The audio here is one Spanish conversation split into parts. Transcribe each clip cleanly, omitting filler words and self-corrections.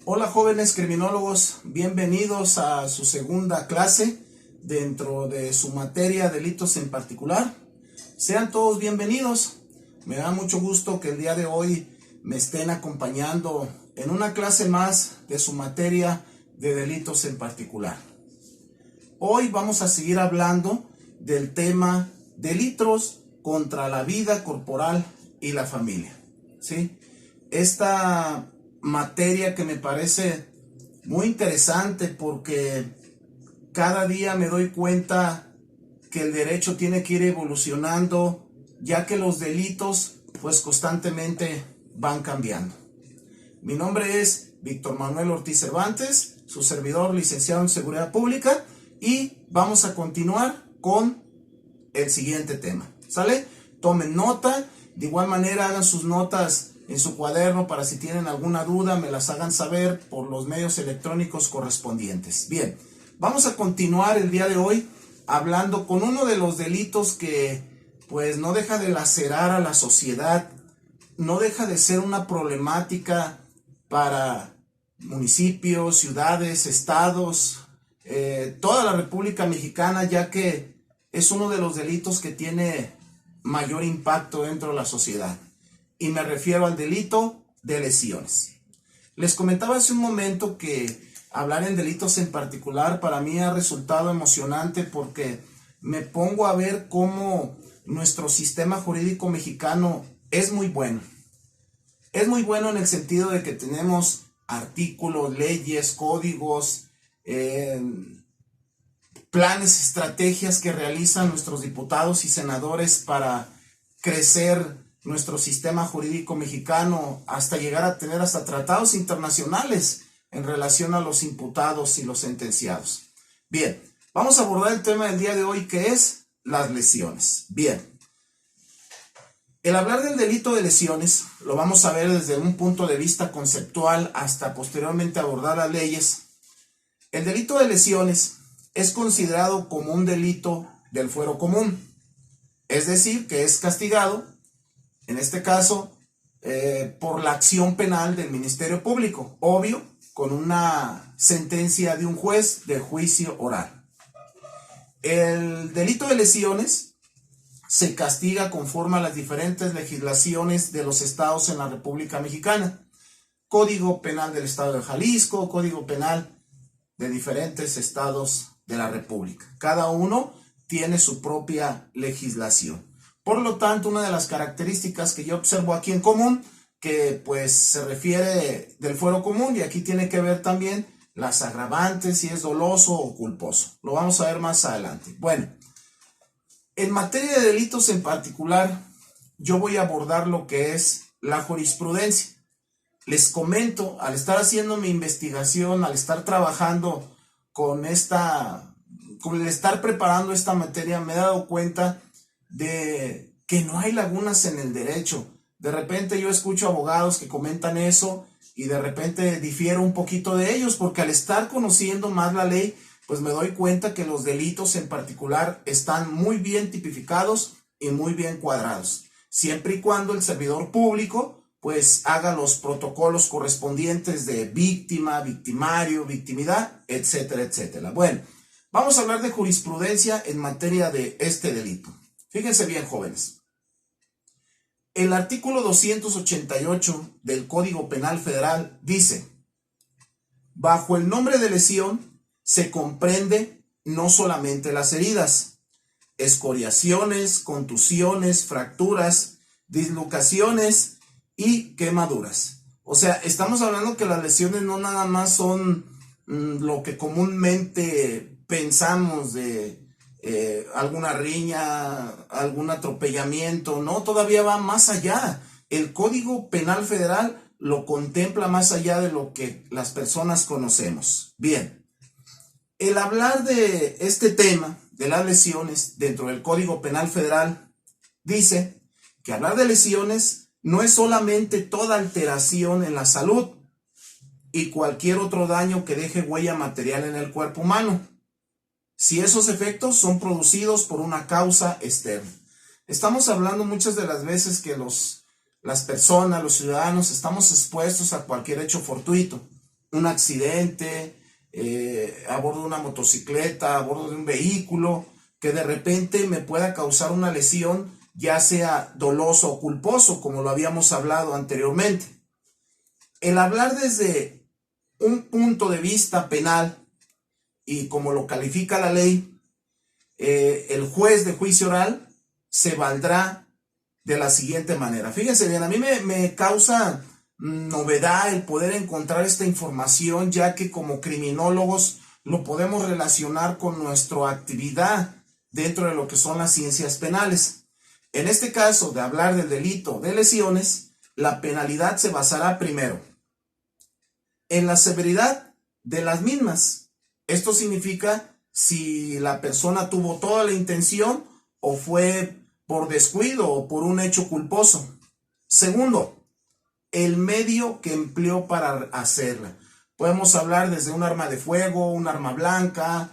Hola jóvenes criminólogos, bienvenidos a su segunda clase dentro de su materia delitos en particular. Sean todos bienvenidos. Me da mucho gusto que el día de hoy me estén acompañando en una clase más de su materia de delitos en particular. Hoy vamos a seguir hablando del tema delitos contra la vida corporal y la familia, ¿sí? Esta materia que me parece muy interesante porque cada día me doy cuenta que el derecho tiene que ir evolucionando, ya que los delitos pues constantemente van cambiando. Mi nombre es Víctor Manuel Ortiz Cervantes, su servidor licenciado en Seguridad Pública, y vamos a continuar con el siguiente tema, ¿sale? Tomen nota, de igual manera hagan sus notas en su cuaderno para si tienen alguna duda me las hagan saber por los medios electrónicos correspondientes. Bien, vamos a continuar el día de hoy hablando con uno de los delitos que pues no deja de lacerar a la sociedad, no deja de ser una problemática para municipios, ciudades, estados, toda la República Mexicana, ya que es uno de los delitos que tiene mayor impacto dentro de la sociedad. Y me refiero al delito de lesiones. Les comentaba hace un momento que hablar en delitos en particular para mí ha resultado emocionante porque me pongo a ver cómo nuestro sistema jurídico mexicano es muy bueno. Es muy bueno en el sentido de que tenemos artículos, leyes, códigos, planes, estrategias que realizan nuestros diputados y senadores para crecer nuestro sistema jurídico mexicano hasta llegar a tener hasta tratados internacionales en relación a los imputados y los sentenciados. Bien, vamos a abordar el tema del día de hoy, que es las lesiones. Bien, el hablar del delito de lesiones lo vamos a ver desde un punto de vista conceptual hasta posteriormente abordar las leyes. El delito de lesiones es considerado como un delito del fuero común, es decir, que es castigado, en este caso, por la acción penal del Ministerio Público, obvio, con una sentencia de un juez de juicio oral. El delito de lesiones se castiga conforme a las diferentes legislaciones de los estados en la República Mexicana. Código Penal del Estado de Jalisco, Código Penal de diferentes estados de la República. Cada uno tiene su propia legislación. Por lo tanto, una de las características que yo observo aquí en común, que pues se refiere del fuero común, y aquí tiene que ver también las agravantes, si es doloso o culposo. Lo vamos a ver más adelante. Bueno, en materia de delitos en particular, yo voy a abordar lo que es la jurisprudencia. Les comento, al estar haciendo mi investigación, al estar trabajando con el estar preparando esta materia, me he dado cuenta de que no hay lagunas en el derecho. De repente yo escucho abogados que comentan eso y de repente difiero un poquito de ellos, porque al estar conociendo más la ley, pues me doy cuenta que los delitos en particular están muy bien tipificados y muy bien cuadrados, siempre y cuando el servidor público pues haga los protocolos correspondientes de víctima, victimario, victimidad, etcétera, etcétera. Bueno, vamos a hablar de jurisprudencia en materia de este delito. Fíjense bien, jóvenes. El artículo 288 del Código Penal Federal dice: bajo el nombre de lesión se comprende no solamente las heridas, escoriaciones, contusiones, fracturas, dislocaciones y quemaduras. O sea, estamos hablando que las lesiones no nada más son lo que comúnmente pensamos de alguna riña, algún atropellamiento, no, todavía va más allá. El Código Penal Federal lo contempla más allá de lo que las personas conocemos. Bien, el hablar de este tema, de las lesiones, dentro del Código Penal Federal, dice que hablar de lesiones no es solamente toda alteración en la salud y cualquier otro daño que deje huella material en el cuerpo humano, si esos efectos son producidos por una causa externa. Estamos hablando muchas de las veces que las personas, los ciudadanos, estamos expuestos a cualquier hecho fortuito. un accidente, a bordo de una motocicleta, a bordo de un vehículo, que de repente me pueda causar una lesión, ya sea doloso o culposo, como lo habíamos hablado anteriormente. El hablar desde un punto de vista penal, y como lo califica la ley, el juez de juicio oral se valdrá de la siguiente manera. Fíjense bien, a mí me causa novedad el poder encontrar esta información, ya que como criminólogos lo podemos relacionar con nuestra actividad dentro de lo que son las ciencias penales. En este caso, de hablar del delito de lesiones, la penalidad se basará primero en la severidad de las mismas. Esto significa si la persona tuvo toda la intención o fue por descuido o por un hecho culposo. Segundo, el medio que empleó para hacerla. Podemos hablar desde un arma de fuego, un arma blanca,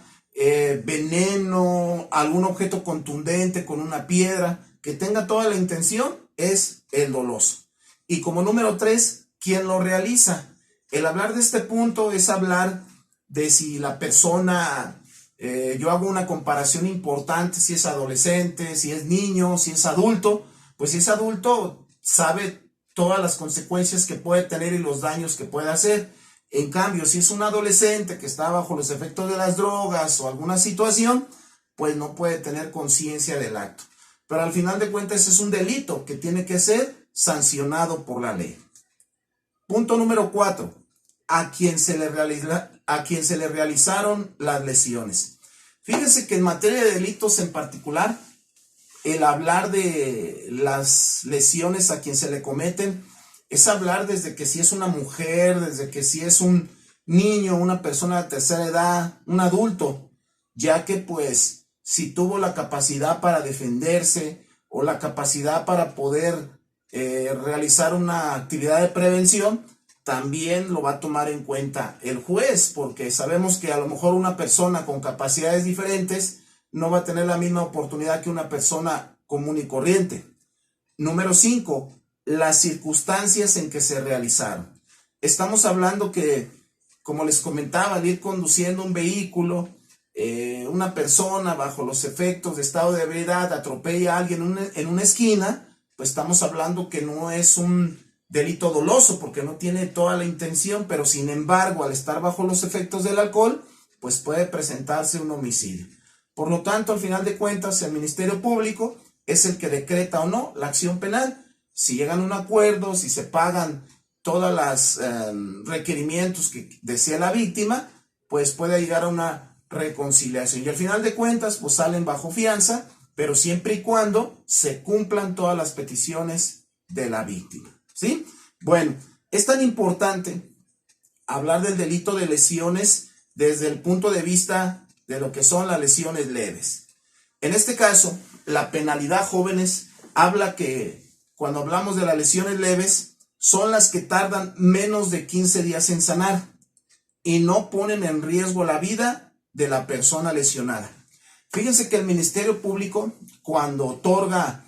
veneno, algún objeto contundente con una piedra, que tenga toda la intención, es el doloso. Y como número 3, ¿quién lo realiza? El hablar de este punto es hablar de si la persona, yo hago una comparación importante, si es adolescente, si es niño, si es adulto. Pues si es adulto, sabe todas las consecuencias que puede tener y los daños que puede hacer. En cambio, si es un adolescente que está bajo los efectos de las drogas o alguna situación, pues no puede tener conciencia del acto. Pero al final de cuentas es un delito que tiene que ser sancionado por la ley. Punto número 4. A quien se le realizaron las lesiones. Fíjense que en materia de delitos en particular, el hablar de las lesiones a quien se le cometen es hablar desde que si es una mujer, desde que si es un niño, una persona de tercera edad, un adulto, ya que pues si tuvo la capacidad para defenderse o la capacidad para poder realizar una actividad de prevención, también lo va a tomar en cuenta el juez, porque sabemos que a lo mejor una persona con capacidades diferentes no va a tener la misma oportunidad que una persona común y corriente. Número 5, las circunstancias en que se realizaron. Estamos hablando que, como les comentaba, al ir conduciendo un vehículo, una persona bajo los efectos de estado de ebriedad atropella a alguien en una esquina, pues estamos hablando que no es un delito doloso porque no tiene toda la intención, pero sin embargo, al estar bajo los efectos del alcohol, pues puede presentarse un homicidio. Por lo tanto, al final de cuentas, el Ministerio Público es el que decreta o no la acción penal. Si llegan a un acuerdo, si se pagan todos los requerimientos que desea la víctima, pues puede llegar a una reconciliación. Y al final de cuentas, pues salen bajo fianza, pero siempre y cuando se cumplan todas las peticiones de la víctima. ¿Sí? Bueno, es tan importante hablar del delito de lesiones desde el punto de vista de lo que son las lesiones leves. En este caso, la penalidad, jóvenes, habla que cuando hablamos de las lesiones leves, son las que tardan menos de 15 días en sanar y no ponen en riesgo la vida de la persona lesionada. Fíjense que el Ministerio Público, cuando otorga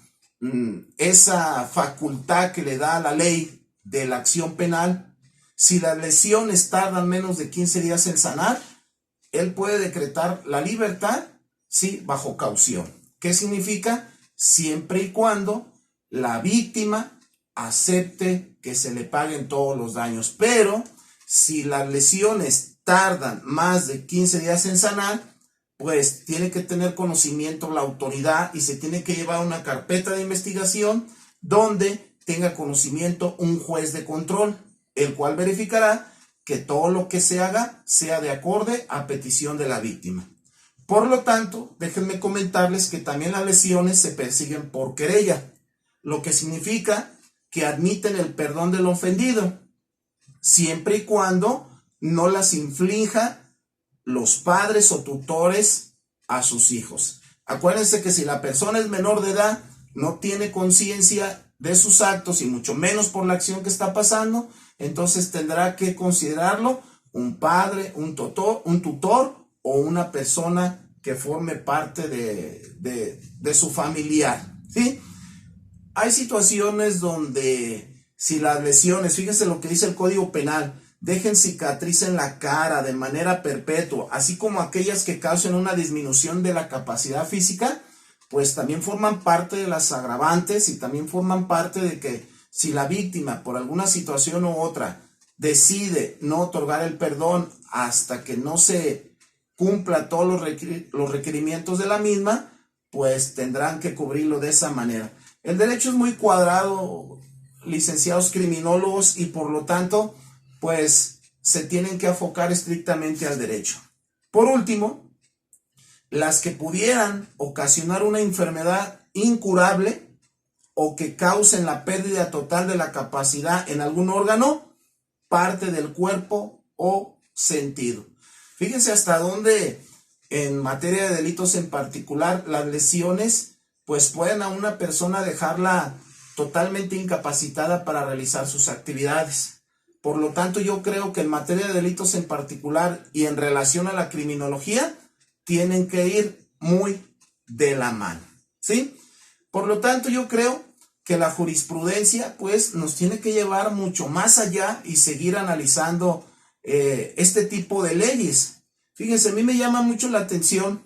esa facultad que le da la ley de la acción penal, si las lesiones tardan menos de 15 días en sanar, él puede decretar la libertad, sí, bajo caución. ¿Qué significa? Siempre y cuando la víctima acepte que se le paguen todos los daños. Pero si las lesiones tardan más de 15 días en sanar, pues tiene que tener conocimiento la autoridad y se tiene que llevar una carpeta de investigación donde tenga conocimiento un juez de control, el cual verificará que todo lo que se haga sea de acorde a petición de la víctima. Por lo tanto, déjenme comentarles que también las lesiones se persiguen por querella, lo que significa que admiten el perdón del ofendido, siempre y cuando no las inflinja los padres o tutores a sus hijos. Acuérdense que si la persona es menor de edad, no tiene conciencia de sus actos y mucho menos por la acción que está pasando, entonces tendrá que considerarlo un padre, un tutor o una persona que forme parte de su familiar, ¿sí? Hay situaciones donde si las lesiones, fíjense lo que dice el Código Penal, dejen cicatriz en la cara de manera perpetua, así como aquellas que causen una disminución de la capacidad física, pues también forman parte de las agravantes y también forman parte de que si la víctima por alguna situación u otra decide no otorgar el perdón hasta que no se cumpla todos los requerimientos de la misma, pues tendrán que cubrirlo de esa manera. El derecho es muy cuadrado, licenciados criminólogos, y por lo tanto, pues se tienen que enfocar estrictamente al derecho. Por último, las que pudieran ocasionar una enfermedad incurable o que causen la pérdida total de la capacidad en algún órgano, parte del cuerpo o sentido. Fíjense hasta dónde en materia de delitos en particular las lesiones pues pueden a una persona dejarla totalmente incapacitada para realizar sus actividades. Por lo tanto, yo creo que en materia de delitos en particular y en relación a la criminología tienen que ir muy de la mano, ¿sí? Por lo tanto, yo creo que la jurisprudencia pues nos tiene que llevar mucho más allá y seguir analizando este tipo de leyes. Fíjense, a mí me llama mucho la atención,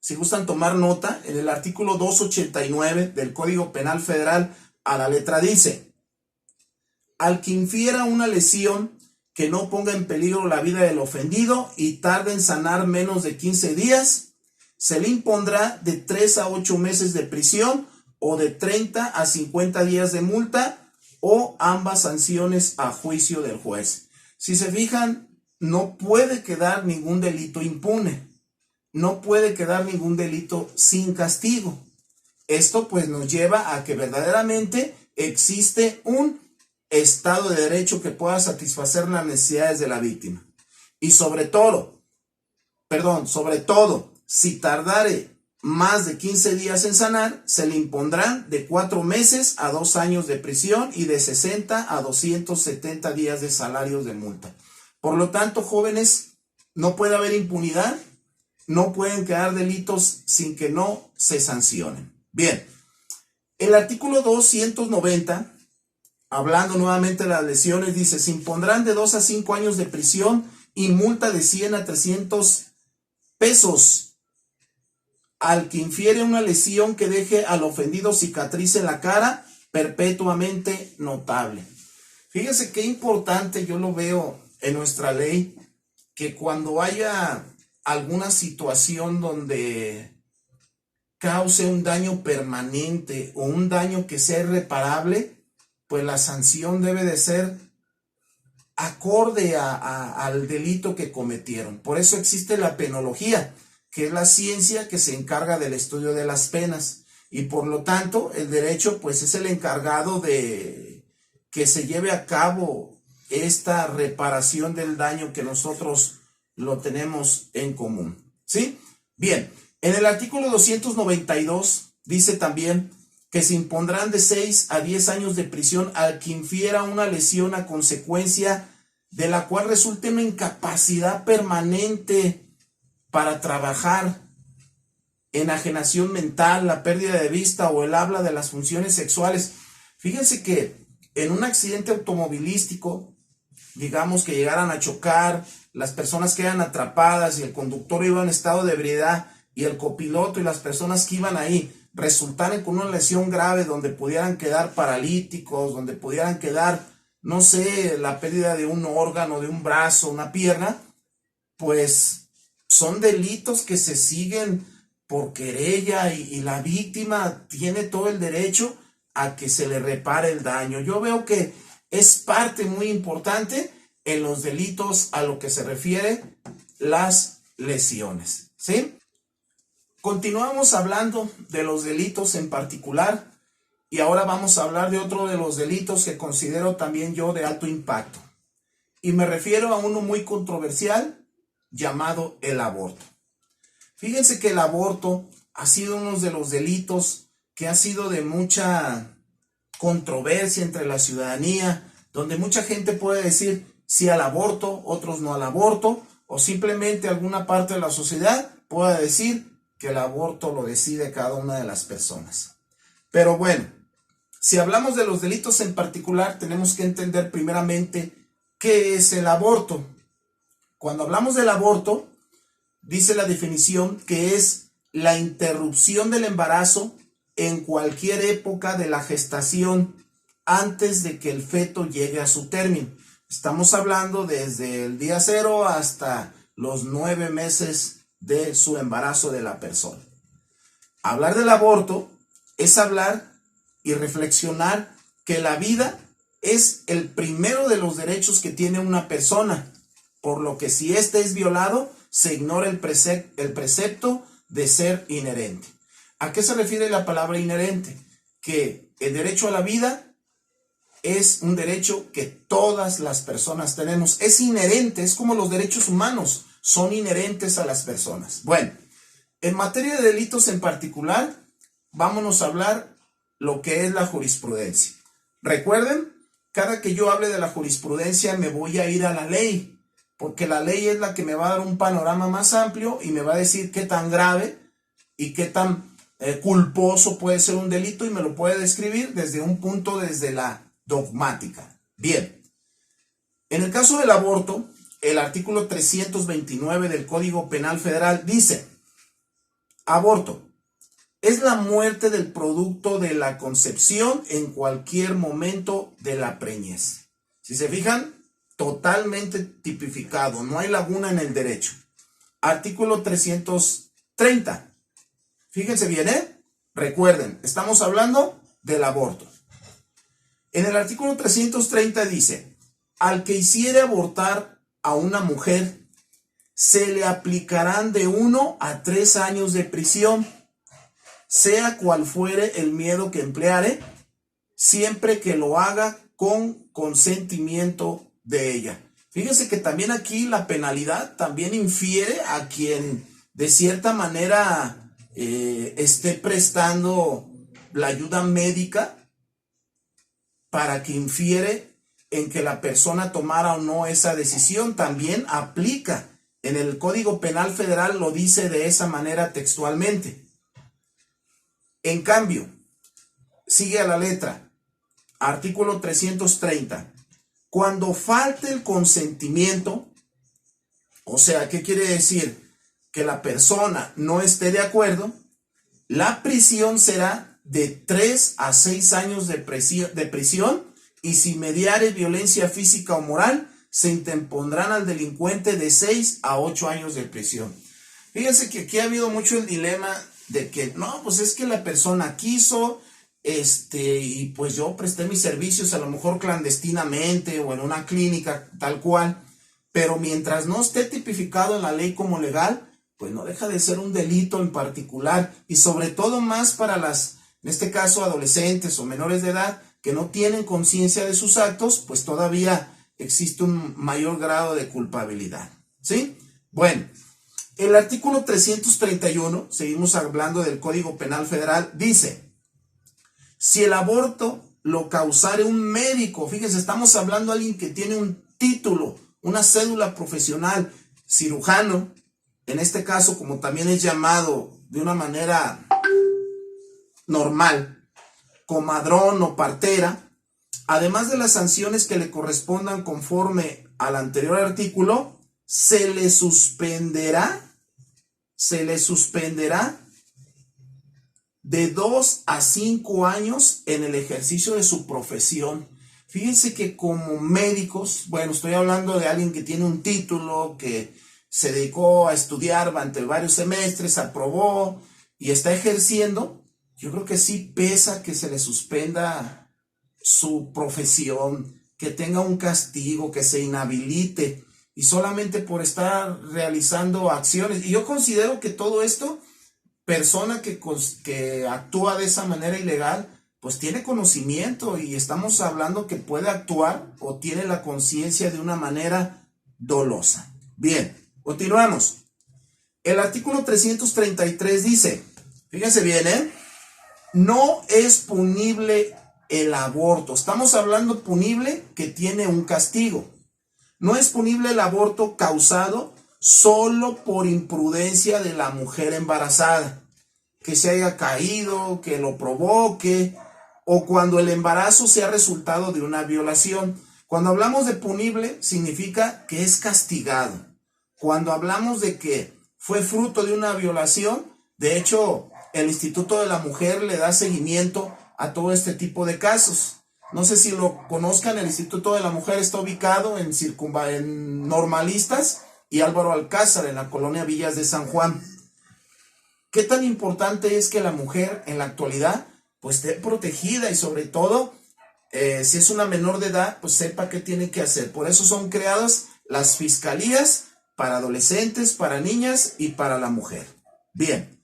si gustan tomar nota, en el artículo 289 del Código Penal Federal, a la letra dice: al que infiera una lesión que no ponga en peligro la vida del ofendido y tarde en sanar menos de 15 días, se le impondrá de 3 a 8 meses de prisión o de 30 a 50 días de multa o ambas sanciones a juicio del juez. Si se fijan, no puede quedar ningún delito impune, no puede quedar ningún delito sin castigo. Esto pues nos lleva a que verdaderamente existe un Estado de Derecho que pueda satisfacer las necesidades de la víctima. Y sobre todo, si tardare más de 15 días en sanar, se le impondrán de 4 meses a 2 años de prisión y de 60 a 270 días de salarios de multa. Por lo tanto, jóvenes, no puede haber impunidad, no pueden quedar delitos sin que no se sancionen. Bien, el artículo 290, hablando nuevamente de las lesiones, dice: se impondrán de 2 a 5 años de prisión y multa de 100 a 300 pesos al que infiere una lesión que deje al ofendido cicatriz en la cara perpetuamente notable. Fíjense qué importante yo lo veo en nuestra ley, que cuando haya alguna situación donde cause un daño permanente o un daño que sea irreparable, pues la sanción debe de ser acorde al delito que cometieron. Por eso existe la penología, que es la ciencia que se encarga del estudio de las penas, y por lo tanto el derecho pues es el encargado de que se lleve a cabo esta reparación del daño que nosotros lo tenemos en común, ¿sí? Bien, en el artículo 292 dice también que se impondrán de 6 a 10 años de prisión al que infiera una lesión a consecuencia de la cual resulte una incapacidad permanente para trabajar, enajenación mental, la pérdida de vista o el habla de las funciones sexuales. Fíjense que en un accidente automovilístico, digamos que llegaran a chocar, las personas quedan atrapadas y el conductor iba en estado de ebriedad y el copiloto y las personas que iban ahí resultaran con una lesión grave donde pudieran quedar paralíticos, donde pudieran quedar, no sé, la pérdida de un órgano, de un brazo, una pierna, pues son delitos que se siguen por querella y la víctima tiene todo el derecho a que se le repare el daño. Yo veo que es parte muy importante en los delitos a lo que se refiere las lesiones, ¿sí? Continuamos hablando de los delitos en particular y ahora vamos a hablar de otro de los delitos que considero también yo de alto impacto. Y me refiero a uno muy controversial llamado el aborto. Fíjense que el aborto ha sido uno de los delitos que ha sido de mucha controversia entre la ciudadanía, donde mucha gente puede decir sí al aborto, otros no al aborto, o simplemente alguna parte de la sociedad puede decir que el aborto lo decide cada una de las personas. Pero bueno, si hablamos de los delitos en particular, tenemos que entender primeramente ¿Qué es el aborto? Cuando hablamos del aborto, dice la definición que es la interrupción del embarazo en cualquier época de la gestación antes de que el feto llegue a su término. Estamos hablando desde el día 0 hasta los 9 meses de su embarazo de la persona. Hablar del aborto es hablar y reflexionar que la vida es el primero de los derechos que tiene una persona, por lo que si éste es violado, se ignora el precepto de ser inherente. ¿A qué se refiere la palabra inherente? Que el derecho a la vida es un derecho que todas las personas tenemos. Es inherente, es como los derechos humanos, son inherentes a las personas. Bueno, en materia de delitos en particular, vámonos a hablar lo que es la jurisprudencia. Recuerden, cada que yo hable de la jurisprudencia me voy a ir a la ley, porque la ley es la que me va a dar un panorama más amplio y me va a decir qué tan grave y qué tan culposo puede ser un delito, y me lo puede describir desde un punto, desde la dogmática. Bien, en el caso del aborto, el artículo 329 del Código Penal Federal dice: aborto es la muerte del producto de la concepción en cualquier momento de la preñez. Si se fijan, totalmente tipificado, no hay laguna en el derecho. Artículo 330. Fíjense bien, recuerden, estamos hablando del aborto. En el artículo 330 dice: al que hiciere abortar a una mujer, se le aplicarán de 1 a 3 años de prisión, sea cual fuere el miedo que empleare, siempre que lo haga con consentimiento de ella. Fíjense que también aquí la penalidad también infiere a quien de cierta manera esté prestando la ayuda médica, para que infiere en que la persona tomara o no esa decisión. También aplica. En el Código Penal Federal lo dice de esa manera textualmente. En cambio, sigue a la letra, artículo 330. Cuando falte el consentimiento, o sea, ¿qué quiere decir? Que la persona no esté de acuerdo, la prisión será de 3 a 6 años de prisión, y si mediare violencia física o moral, se interpondrán al delincuente de 6 a 8 años de prisión. Fíjense que aquí ha habido mucho el dilema de que, no, pues es que la persona quiso, y pues yo presté mis servicios a lo mejor clandestinamente o en una clínica tal cual, pero mientras no esté tipificado en la ley como legal, pues no deja de ser un delito en particular, y sobre todo más para las, en este caso, adolescentes o menores de edad que no tienen conciencia de sus actos, pues todavía existe un mayor grado de culpabilidad, ¿sí? Bueno, el artículo 331, seguimos hablando del Código Penal Federal, dice: si el aborto lo causare un médico, fíjense, estamos hablando de alguien que tiene un título, una cédula profesional, cirujano, en este caso, como también es llamado de una manera normal, comadrón o partera, además de las sanciones que le correspondan conforme al anterior artículo, se le suspenderá de 2 a 5 años en el ejercicio de su profesión. Fíjense que como médicos, bueno, estoy hablando de alguien que tiene un título, que se dedicó a estudiar durante varios semestres, aprobó y está ejerciendo. Yo creo que sí pesa que se le suspenda su profesión, que tenga un castigo, que se inhabilite, y solamente por estar realizando acciones. Y yo considero que todo esto, persona que actúa de esa manera ilegal, pues tiene conocimiento, y estamos hablando que puede actuar o tiene la conciencia de una manera dolosa. Bien, continuamos. El artículo 333 dice, fíjense bien, no es punible el aborto. Estamos hablando punible que tiene un castigo. No es punible el aborto causado solo por imprudencia de la mujer embarazada, que se haya caído, que lo provoque, o cuando el embarazo sea resultado de una violación. Cuando hablamos de punible, significa que es castigado. Cuando hablamos de que fue fruto de una violación, de hecho, el Instituto de la Mujer le da seguimiento a todo este tipo de casos. No sé si lo conozcan, el Instituto de la Mujer está ubicado en Normalistas y Álvaro Alcázar, en la colonia Villas de San Juan. ¿Qué tan importante es que la mujer en la actualidad pues esté protegida y sobre todo, si es una menor de edad, pues sepa qué tiene que hacer? Por eso son creadas las fiscalías para adolescentes, para niñas y para la mujer. Bien.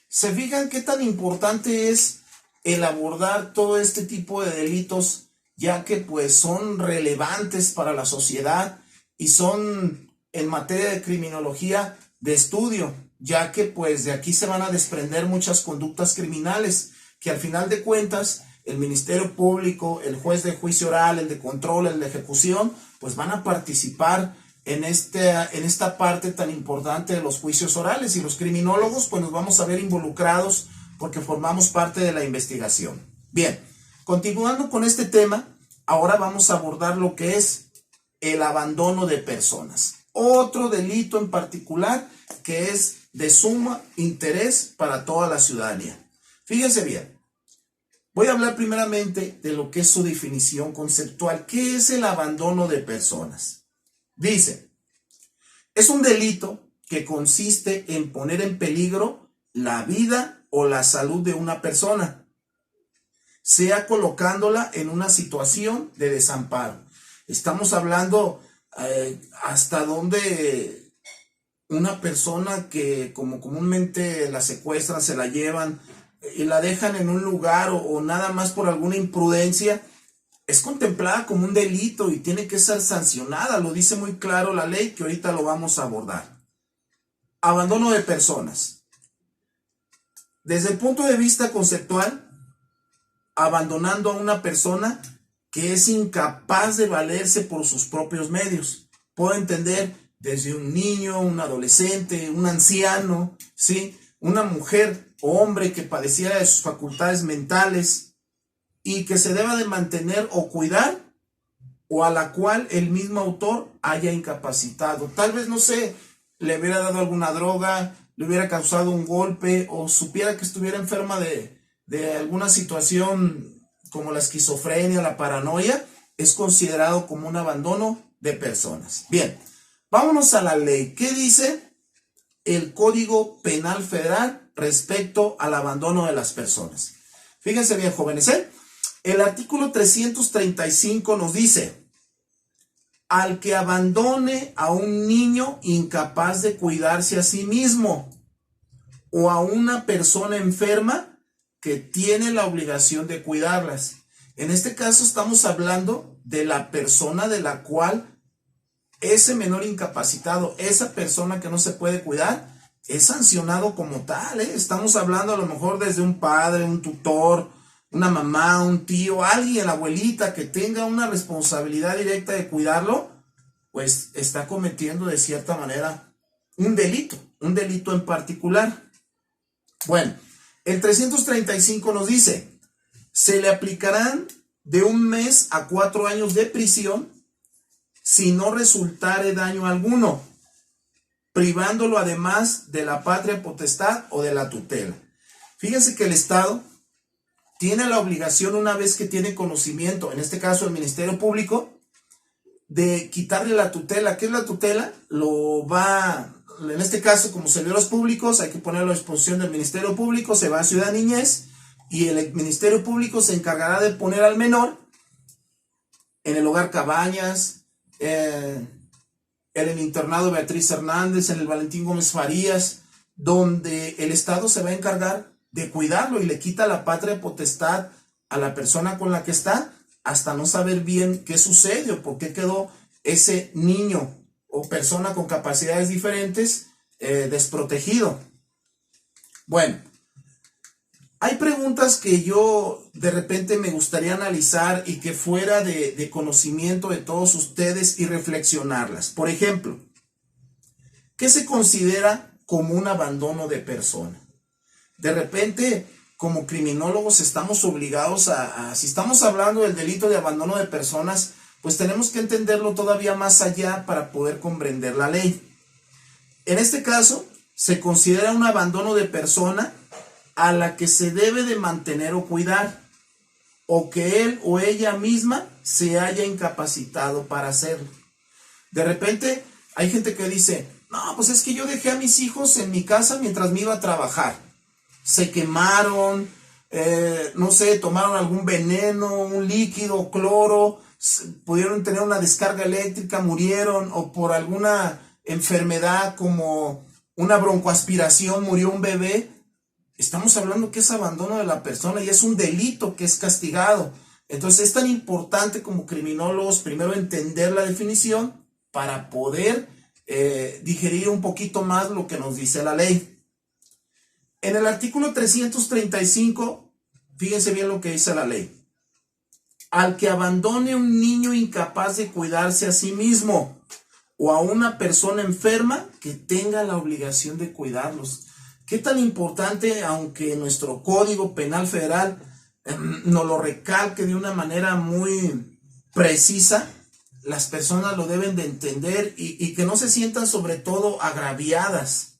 ¿Se fijan qué tan importante es el abordar todo este tipo de delitos, ya que pues son relevantes para la sociedad y son en materia de criminología de estudio, ya que pues de aquí se van a desprender muchas conductas criminales que al final de cuentas el Ministerio Público, el juez de juicio oral, el de control, el de ejecución, pues van a participar en esta parte tan importante de los juicios orales, y los criminólogos pues nos vamos a ver involucrados porque formamos parte de la investigación. Bien, continuando con este tema, ahora vamos a abordar lo que es el abandono de personas. Otro delito en particular que es de suma interés para toda la ciudadanía. Fíjense bien, voy a hablar primeramente de lo que es su definición conceptual. ¿Qué es el abandono de personas? Dice, es un delito que consiste en poner en peligro la vida o la salud de una persona, sea colocándola en una situación de desamparo. Estamos hablando hasta donde una persona que como comúnmente la secuestran, se la llevan y la dejan en un lugar o nada más por alguna imprudencia, es contemplada como un delito y tiene que ser sancionada. Lo dice muy claro la ley, que ahorita lo vamos a abordar. Abandono de personas. Desde el punto de vista conceptual, abandonando a una persona que es incapaz de valerse por sus propios medios. Puedo entender desde un niño, un adolescente, un anciano, ¿sí? Una mujer o hombre que padeciera de sus facultades mentales y que se deba de mantener o cuidar, o a la cual el mismo autor haya incapacitado. Tal vez, no sé, le hubiera dado alguna droga, le hubiera causado un golpe, o supiera que estuviera enferma de alguna situación como la esquizofrenia, la paranoia, es considerado como un abandono de personas. Bien, vámonos a la ley. ¿Qué dice el Código Penal Federal respecto al abandono de las personas? Fíjense bien, jóvenes, el artículo 335 nos dice: al que abandone a un niño incapaz de cuidarse a sí mismo o a una persona enferma que tiene la obligación de cuidarlas. En este caso estamos hablando de la persona de la cual ese menor incapacitado, esa persona que no se puede cuidar, es sancionado como tal, ¿eh? Estamos hablando a lo mejor desde un padre, un tutor, una mamá, un tío, alguien, la abuelita que tenga una responsabilidad directa de cuidarlo, pues está cometiendo de cierta manera un delito en particular. Bueno, el 335 nos dice, se le aplicarán de 1 mes a 4 años de prisión si no resultare daño alguno, privándolo además de la patria potestad o de la tutela. Fíjense que el Estado tiene la obligación, una vez que tiene conocimiento, en este caso el Ministerio Público, de quitarle la tutela. ¿Qué es la tutela? En este caso, como servidores públicos, hay que ponerlo a disposición del Ministerio Público, se va a Ciudad Niñez y el Ministerio Público se encargará de poner al menor en el Hogar Cabañas, en el internado Beatriz Hernández, en el Valentín Gómez Farías, donde el Estado se va a encargar de cuidarlo y le quita la patria potestad a la persona con la que está, hasta no saber bien qué sucede o por qué quedó ese niño o persona con capacidades diferentes desprotegido. Bueno, hay preguntas que yo de repente me gustaría analizar y que fuera de conocimiento de todos ustedes y reflexionarlas. Por ejemplo, ¿qué se considera como un abandono de persona? De repente, como criminólogos estamos obligados si estamos hablando del delito de abandono de personas, pues tenemos que entenderlo todavía más allá para poder comprender la ley. En este caso, se considera un abandono de persona a la que se debe de mantener o cuidar, o que él o ella misma se haya incapacitado para hacerlo. De repente hay gente que dice, no, pues es que yo dejé a mis hijos en mi casa mientras me iba a trabajar. Se quemaron, no sé, tomaron algún veneno, un líquido, cloro, pudieron tener una descarga eléctrica, murieron, o por alguna enfermedad como una broncoaspiración murió un bebé. Estamos hablando que es abandono de la persona y es un delito que es castigado. Entonces es tan importante como criminólogos primero entender la definición para poder digerir un poquito más lo que nos dice la ley. En el artículo 335, fíjense bien lo que dice la ley. Al que abandone un niño incapaz de cuidarse a sí mismo o a una persona enferma que tenga la obligación de cuidarlos. ¿Qué tan importante, aunque nuestro Código Penal Federal nos lo recalque de una manera muy precisa, las personas lo deben de entender y que no se sientan sobre todo agraviadas?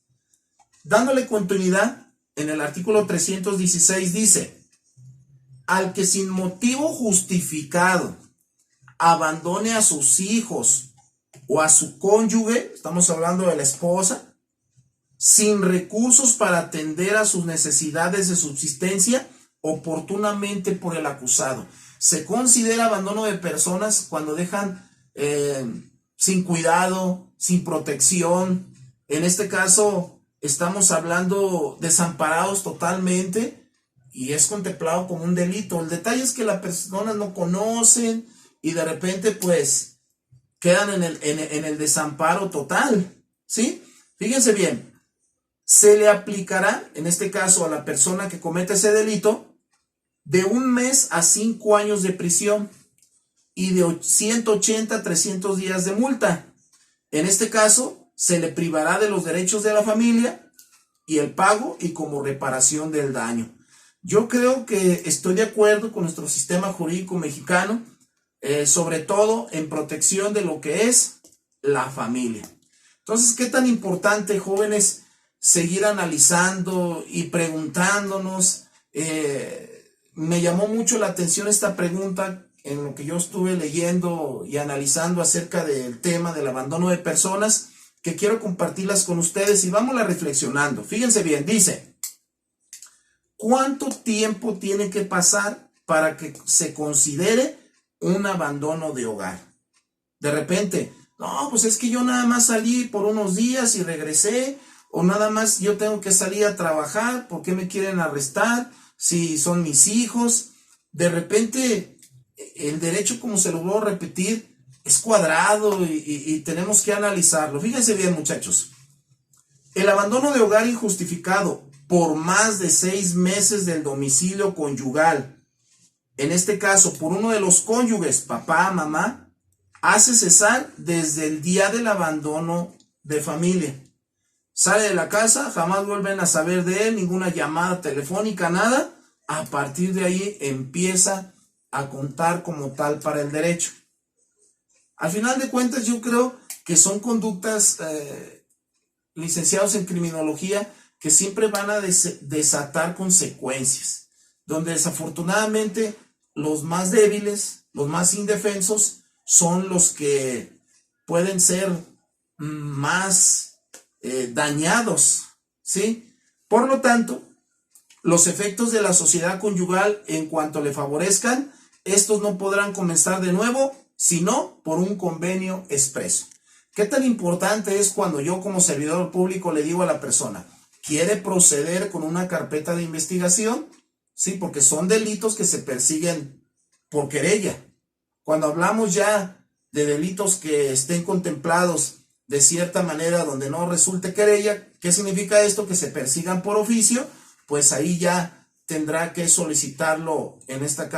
Dándole continuidad, en el artículo 316 dice, al que sin motivo justificado abandone a sus hijos o a su cónyuge, estamos hablando de la esposa, sin recursos para atender a sus necesidades de subsistencia oportunamente por el acusado. Se considera abandono de personas cuando dejan sin cuidado, sin protección. En este caso estamos hablando desamparados totalmente y es contemplado como un delito. El detalle es que las personas no conocen y de repente pues quedan en el desamparo total, ¿sí? Fíjense bien. Se le aplicará, en este caso a la persona que comete ese delito, de 1 mes a 5 años de prisión y de 180 a 300 días de multa. En este caso, se le privará de los derechos de la familia y el pago y como reparación del daño. Yo creo que estoy de acuerdo con nuestro sistema jurídico mexicano, sobre todo en protección de lo que es la familia. Entonces, ¿qué tan importante, jóvenes, seguir analizando y preguntándonos? Me llamó mucho la atención esta pregunta en lo que yo estuve leyendo y analizando acerca del tema del abandono de personas, que quiero compartirlas con ustedes y vámonos reflexionando. Fíjense bien, dice, ¿cuánto tiempo tiene que pasar para que se considere un abandono de hogar? De repente, no, pues es que yo nada más salí por unos días y regresé, o nada más yo tengo que salir a trabajar, ¿por qué me quieren arrestar? Si son mis hijos. De repente, el derecho, como se logró repetir, es cuadrado y tenemos que analizarlo. Fíjense bien, muchachos. El abandono de hogar injustificado por más de 6 meses del domicilio conyugal, en este caso por uno de los cónyuges, papá, mamá, hace cesar desde el día del abandono de familia. Sale de la casa, jamás vuelven a saber de él, ninguna llamada telefónica, nada. A partir de ahí empieza a contar como tal para el derecho. Al final de cuentas, yo creo que son conductas, licenciados en criminología, que siempre van a desatar consecuencias, donde desafortunadamente los más débiles, los más indefensos, son los que pueden ser más dañados, ¿sí? Por lo tanto, los efectos de la sociedad conyugal, en cuanto le favorezcan, estos no podrán comenzar de nuevo, sino por un convenio expreso. ¿Qué tan importante es cuando yo como servidor público le digo a la persona, quiere proceder con una carpeta de investigación? Sí, porque son delitos que se persiguen por querella. Cuando hablamos ya de delitos que estén contemplados de cierta manera donde no resulte querella, ¿qué significa esto? Que se persigan por oficio, pues ahí ya tendrá que solicitarlo en este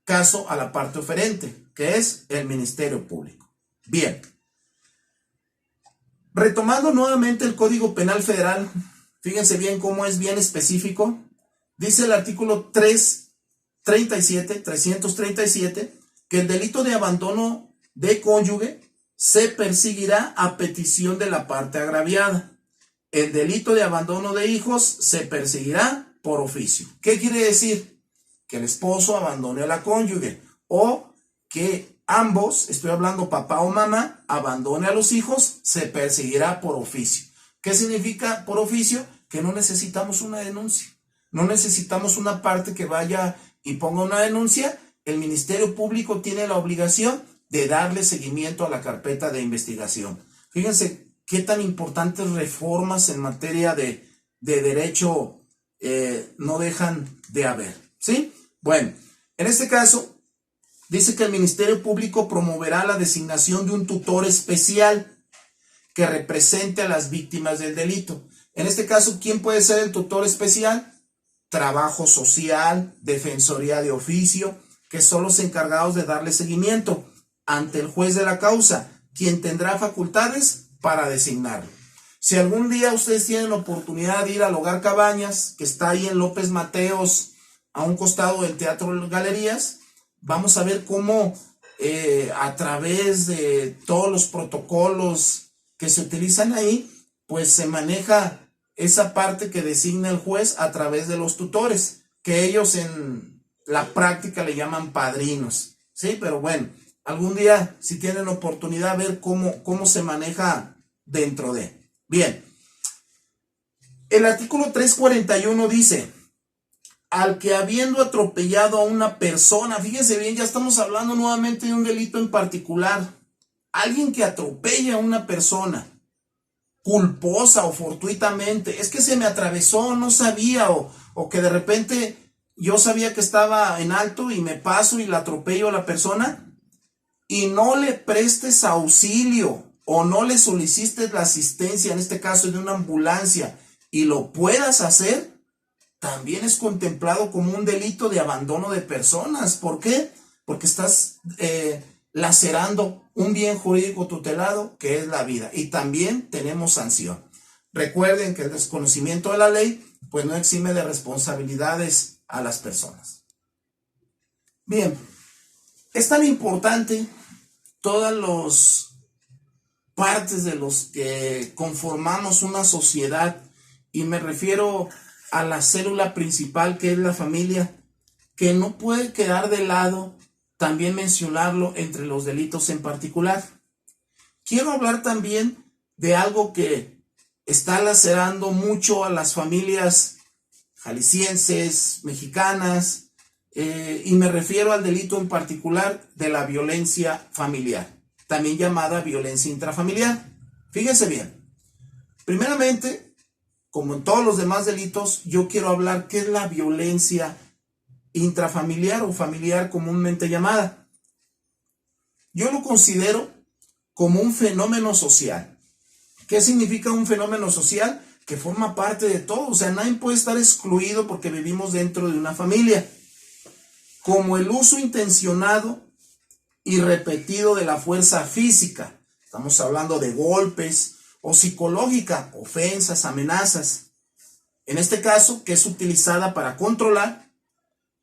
caso a la parte oferente, que es el Ministerio Público. Bien. Retomando nuevamente el Código Penal Federal, fíjense bien cómo es bien específico. Dice el artículo 337, que el delito de abandono de cónyuge se perseguirá a petición de la parte agraviada. El delito de abandono de hijos se perseguirá por oficio. ¿Qué quiere decir? Que el esposo abandone a la cónyuge o que ambos, estoy hablando papá o mamá, abandone a los hijos, se perseguirá por oficio. ¿Qué significa por oficio? Que no necesitamos una denuncia. No necesitamos una parte que vaya y ponga una denuncia. El Ministerio Público tiene la obligación de darle seguimiento a la carpeta de investigación. Fíjense qué tan importantes reformas en materia de derecho no dejan de haber, ¿sí? Bueno, en este caso, dice que el Ministerio Público promoverá la designación de un tutor especial que represente a las víctimas del delito. En este caso, ¿quién puede ser el tutor especial? Trabajo social, defensoría de oficio, que son los encargados de darle seguimiento ante el juez de la causa, quien tendrá facultades para designarlo. Si algún día ustedes tienen oportunidad de ir al Hogar Cabañas, que está ahí en López Mateos, a un costado del Teatro Galerías, vamos a ver cómo a través de todos los protocolos que se utilizan ahí, pues se maneja esa parte que designa el juez a través de los tutores, que ellos en la práctica le llaman padrinos, ¿sí? Pero bueno, algún día si tienen oportunidad ver cómo se maneja dentro de. Bien, el artículo 341 dice, al que habiendo atropellado a una persona, fíjense bien, ya estamos hablando nuevamente de un delito en particular, alguien que atropella a una persona, culposa o fortuitamente, es que se me atravesó, no sabía, o que de repente yo sabía que estaba en alto y me paso y la atropello a la persona, y no le prestes auxilio o no le solicites la asistencia, en este caso de una ambulancia, y lo puedas hacer, también es contemplado como un delito de abandono de personas. ¿Por qué? Porque estás lacerando un bien jurídico tutelado que es la vida, y también tenemos sanción. Recuerden que el desconocimiento de la ley pues no exime de responsabilidades a las personas. Bien, es tan importante todas las partes de los que conformamos una sociedad, y me refiero a la célula principal que es la familia, que no puede quedar de lado también mencionarlo entre los delitos en particular. Quiero hablar también de algo que está lacerando mucho a las familias jaliscienses, mexicanas, y me refiero al delito en particular de la violencia familiar, también llamada violencia intrafamiliar. Fíjense bien, primeramente, como en todos los demás delitos, yo quiero hablar qué es la violencia intrafamiliar o familiar comúnmente llamada. Yo lo considero como un fenómeno social. ¿Qué significa un fenómeno social? Que forma parte de todo, o sea, nadie puede estar excluido porque vivimos dentro de una familia. Como el uso intencionado y repetido de la fuerza física, estamos hablando de golpes, o psicológica, ofensas, amenazas. En este caso, que es utilizada para controlar,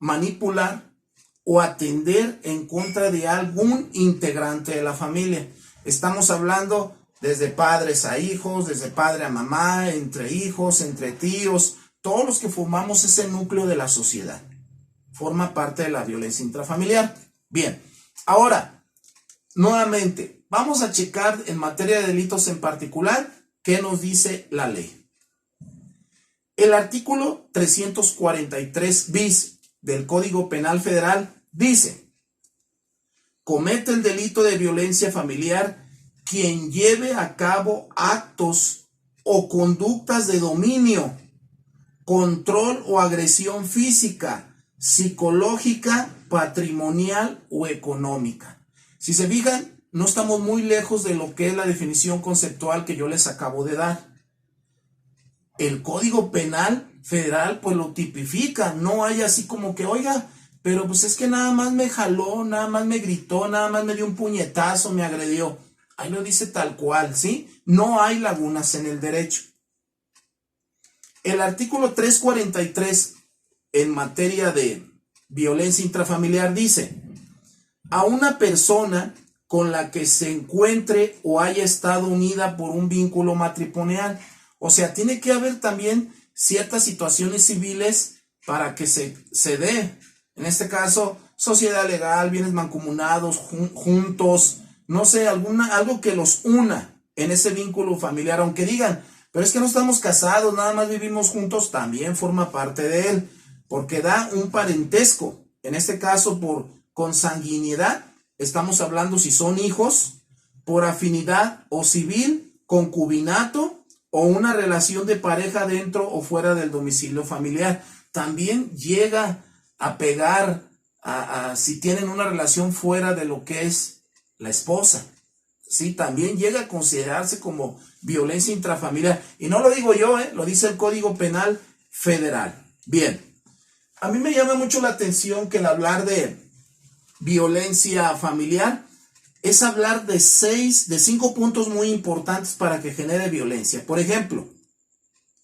manipular o atender en contra de algún integrante de la familia. Estamos hablando desde padres a hijos, desde padre a mamá, entre hijos, entre tíos, todos los que formamos ese núcleo de la sociedad. Forma parte de la violencia intrafamiliar. Bien, ahora, nuevamente, vamos a checar en materia de delitos en particular qué nos dice la ley. El artículo 343 bis del Código Penal Federal dice: comete el delito de violencia familiar quien lleve a cabo actos o conductas de dominio, control o agresión física, psicológica, patrimonial o económica. Si se fijan, no estamos muy lejos de lo que es la definición conceptual que yo les acabo de dar. El Código Penal Federal pues lo tipifica, no hay así como que, oiga, pero pues es que nada más me jaló, nada más me gritó, nada más me dio un puñetazo, me agredió. Ahí lo dice tal cual, ¿sí? No hay lagunas en el derecho. El artículo 343 en materia de violencia intrafamiliar dice: a una persona con la que se encuentre o haya estado unida por un vínculo matrimonial. O sea, tiene que haber también ciertas situaciones civiles para que se dé. En este caso, sociedad legal, bienes mancomunados, juntos, no sé, algo que los una en ese vínculo familiar, aunque digan, pero es que no estamos casados, nada más vivimos juntos, también forma parte de él, porque da un parentesco. En este caso, por consanguinidad, estamos hablando si son hijos, por afinidad o civil, concubinato o una relación de pareja dentro o fuera del domicilio familiar. También llega a pegar si tienen una relación fuera de lo que es la esposa. Sí, también llega a considerarse como violencia intrafamiliar. Y no lo digo yo, lo dice el Código Penal Federal. Bien, a mí me llama mucho la atención que el hablar de violencia familiar es hablar de 5 puntos muy importantes para que genere violencia. Por ejemplo,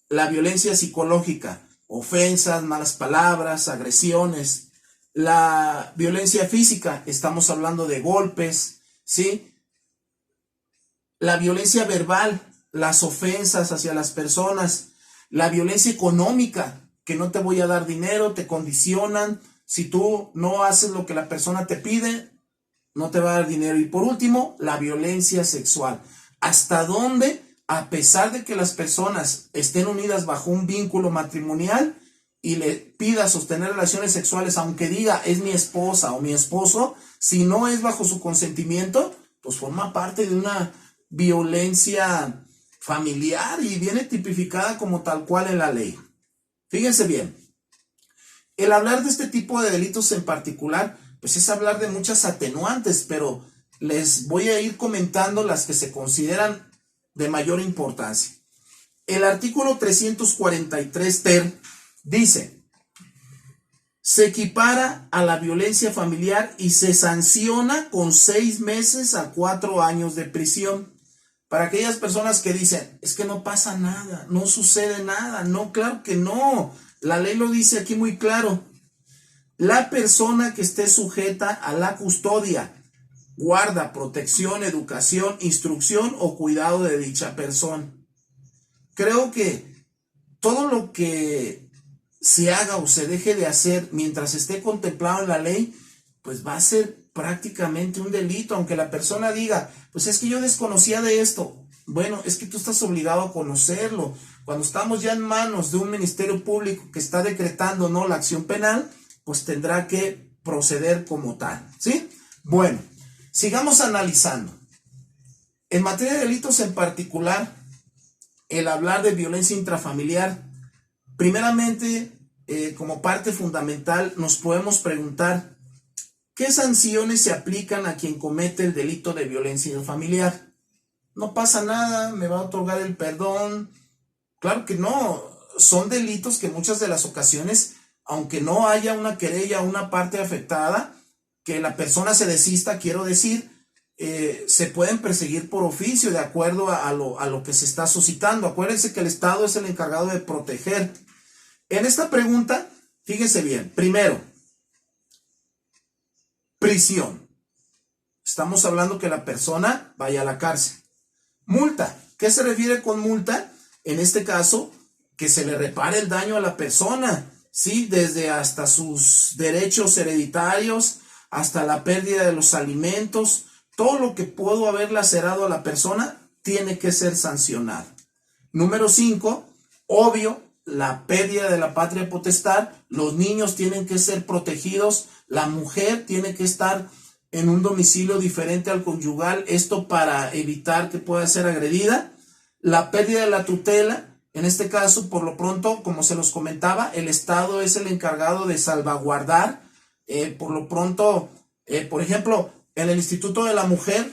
la violencia psicológica, ofensas, malas palabras, agresiones. La violencia física, estamos hablando de golpes, ¿sí? La violencia verbal, las ofensas hacia las personas. La violencia económica, que no te voy a dar dinero, te condicionan. Si tú no haces lo que la persona te pide, no te va a dar dinero. Y por último, la violencia sexual. ¿Hasta dónde, a pesar de que las personas estén unidas bajo un vínculo matrimonial y le pida sostener relaciones sexuales, aunque diga es mi esposa o mi esposo, si no es bajo su consentimiento, pues forma parte de una violencia familiar y viene tipificada como tal cual en la ley? Fíjense bien, el hablar de este tipo de delitos en particular, pues es hablar de muchas atenuantes, pero les voy a ir comentando las que se consideran de mayor importancia. El artículo 343 ter dice: se equipara a la violencia familiar y se sanciona con 6 meses a 4 años de prisión. Para aquellas personas que dicen, es que no pasa nada, no sucede nada. No, claro que no. La ley lo dice aquí muy claro. La persona que esté sujeta a la custodia, guarda, protección, educación, instrucción o cuidado de dicha persona. Creo que todo lo que se haga o se deje de hacer mientras esté contemplado en la ley, pues va a ser prácticamente un delito, aunque la persona diga, pues es que yo desconocía de esto. Bueno, es que tú estás obligado a conocerlo. Cuando estamos ya en manos de un ministerio público que está decretando no la acción penal, pues tendrá que proceder como tal, ¿sí? Bueno, sigamos analizando. En materia de delitos en particular, el hablar de violencia intrafamiliar, primeramente, como parte fundamental, nos podemos preguntar, ¿qué sanciones se aplican a quien comete el delito de violencia intrafamiliar? No pasa nada, me va a otorgar el perdón. Claro que no, son delitos que muchas de las ocasiones, aunque no haya una querella o una parte afectada, que la persona se desista, quiero decir, se pueden perseguir por oficio de acuerdo a lo que se está suscitando. Acuérdense que el Estado es el encargado de proteger. En esta pregunta, fíjense bien, primero, prisión. Estamos hablando que la persona vaya a la cárcel. Multa. ¿Qué se refiere con multa? En este caso, que se le repare el daño a la persona, ¿sí? Desde hasta sus derechos hereditarios, hasta la pérdida de los alimentos, todo lo que pudo haber lacerado a la persona tiene que ser sancionado. Número 5, obvio, la pérdida de la patria potestad. Los niños tienen que ser protegidos, la mujer tiene que estar en un domicilio diferente al conyugal, esto para evitar que pueda ser agredida. La pérdida de la tutela, en este caso, por lo pronto, como se los comentaba, el Estado es el encargado de salvaguardar, por lo pronto, por ejemplo, en el Instituto de la Mujer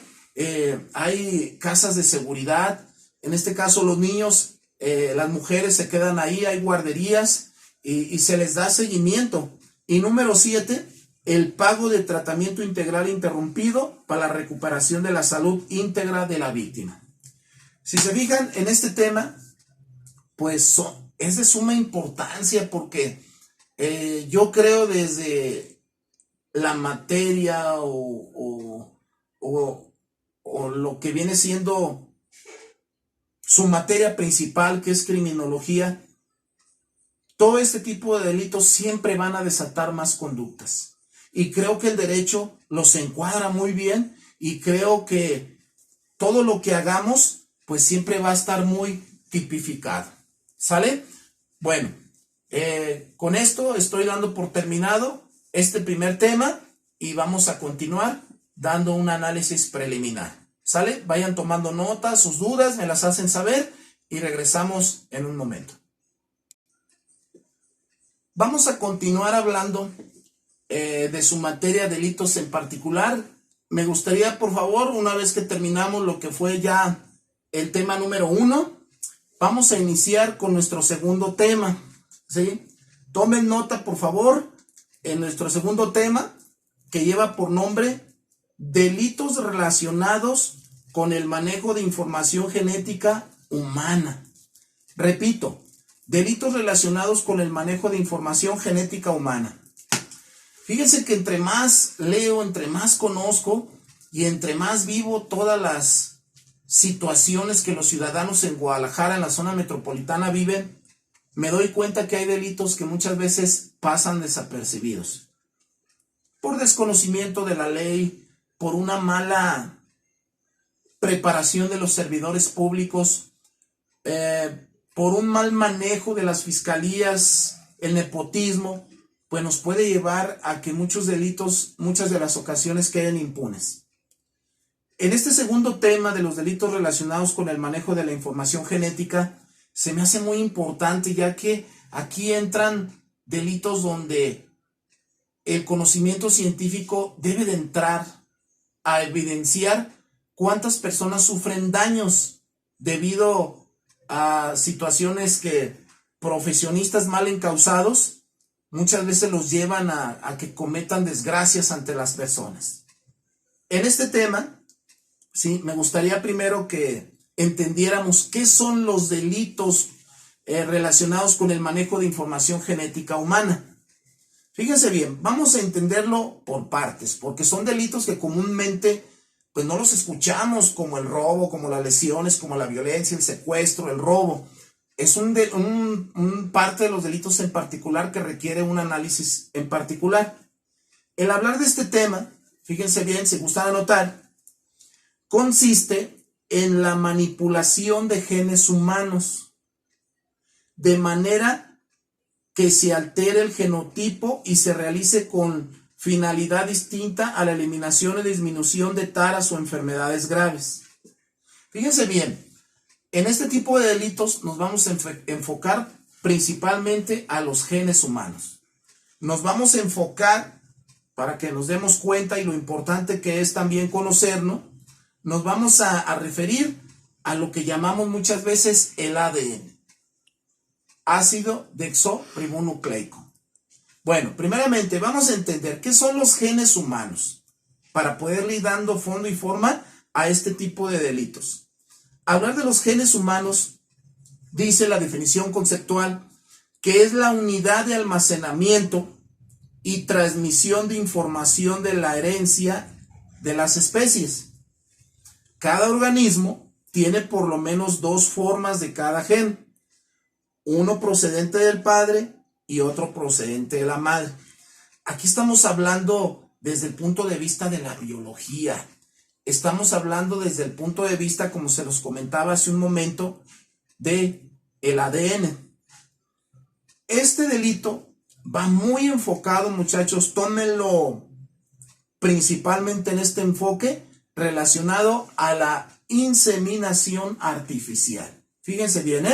hay casas de seguridad. En este caso, los niños, las mujeres se quedan ahí, hay guarderías y se les da seguimiento. Y número 7, el pago de tratamiento integral interrumpido para la recuperación de la salud íntegra de la víctima. Si se fijan en este tema, pues es de suma importancia porque yo creo desde la materia o lo que viene siendo su materia principal, que es criminología, todo este tipo de delitos siempre van a desatar más conductas. Y creo que el derecho los encuadra muy bien y creo que todo lo que hagamos, pues siempre va a estar muy tipificado. ¿Sale? Bueno, con esto estoy dando por terminado este primer tema y vamos a continuar dando un análisis preliminar. ¿Sale? Vayan tomando notas, sus dudas, me las hacen saber y regresamos en un momento. Vamos a continuar hablando de su materia, delitos en particular. Me gustaría, por favor, una vez que terminamos lo que fue ya el tema número 1, vamos a iniciar con nuestro segundo tema, ¿sí? Tomen nota, por favor, en nuestro segundo tema, que lleva por nombre delitos relacionados con el manejo de información genética humana. Repito, delitos relacionados con el manejo de información genética humana. Fíjense que entre más leo, entre más conozco y entre más vivo todas las situaciones que los ciudadanos en Guadalajara, en la zona metropolitana, viven, me doy cuenta que hay delitos que muchas veces pasan desapercibidos. Por desconocimiento de la ley, por una mala preparación de los servidores públicos, por un mal manejo de las fiscalías, el nepotismo, pues nos puede llevar a que muchos delitos, muchas de las ocasiones queden impunes. En este segundo tema de los delitos relacionados con el manejo de la información genética, se me hace muy importante, ya que aquí entran delitos donde el conocimiento científico debe de entrar a evidenciar cuántas personas sufren daños debido a situaciones que profesionistas mal encausados muchas veces los llevan a que cometan desgracias ante las personas. En este tema, sí, me gustaría primero que entendiéramos qué son los delitos relacionados con el manejo de información genética humana. Fíjense bien, vamos a entenderlo por partes, porque son delitos que comúnmente pues no los escuchamos, como el robo, como las lesiones, como la violencia, el secuestro, el robo. Es un parte de los delitos en particular que requiere un análisis en particular. El hablar de este tema, fíjense bien, si gustan anotar, consiste en la manipulación de genes humanos, de manera que se altere el genotipo y se realice con finalidad distinta a la eliminación y disminución de taras o enfermedades graves. Fíjense bien, en este tipo de delitos nos vamos a enfocar principalmente a los genes humanos. Nos vamos a enfocar, para que nos demos cuenta y lo importante que es también conocernos, nos vamos a referir a lo que llamamos muchas veces el ADN, ácido desoxirribonucleico. Bueno, primeramente vamos a entender qué son los genes humanos para poderle ir dando fondo y forma a este tipo de delitos. Hablar de los genes humanos, dice la definición conceptual, que es la unidad de almacenamiento y transmisión de información de la herencia de las especies. Cada organismo tiene por lo menos dos formas de cada gen, uno procedente del padre y otro procedente de la madre. Aquí estamos hablando desde el punto de vista de la biología. Estamos hablando desde el punto de vista, como se los comentaba hace un momento, de el ADN. Este delito va muy enfocado, muchachos, tómenlo principalmente en este enfoque relacionado a la inseminación artificial. Fíjense bien,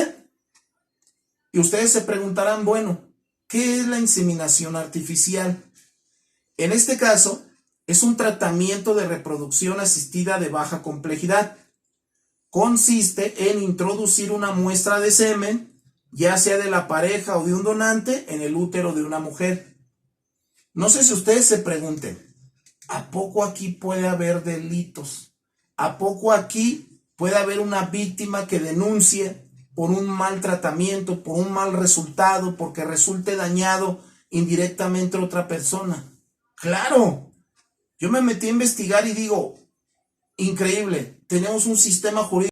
Y ustedes se preguntarán, bueno, ¿qué es la inseminación artificial? En este caso, es un tratamiento de reproducción asistida de baja complejidad. Consiste en introducir una muestra de semen, ya sea de la pareja o de un donante, en el útero de una mujer. No sé si ustedes se pregunten, ¿a poco aquí puede haber delitos? ¿A poco aquí puede haber una víctima que denuncie por un mal tratamiento, por un mal resultado, porque resulte dañado indirectamente a otra persona. Claro, yo me metí a investigar y digo, increíble, tenemos un sistema jurídico